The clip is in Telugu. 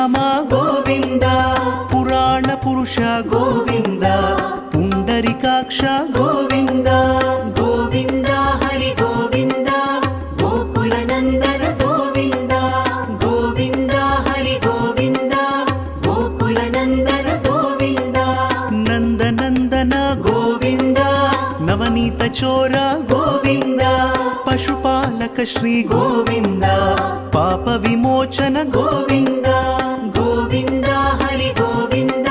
శ్రీరామ గోవింద పురాణ పురుష గోవింద పుండరికాక్ష గోవింద గోవింద హరి గోవింద గోకుల నందన గోవింద గోవింద హరి గోవింద గోకుల నందన గోవింద నందనందన గోవింద నవనీత చోర గోవింద పశుపాలక శ్రీ గోవింద పాప విమోచన గోవింద గోవింద హరి గోవింద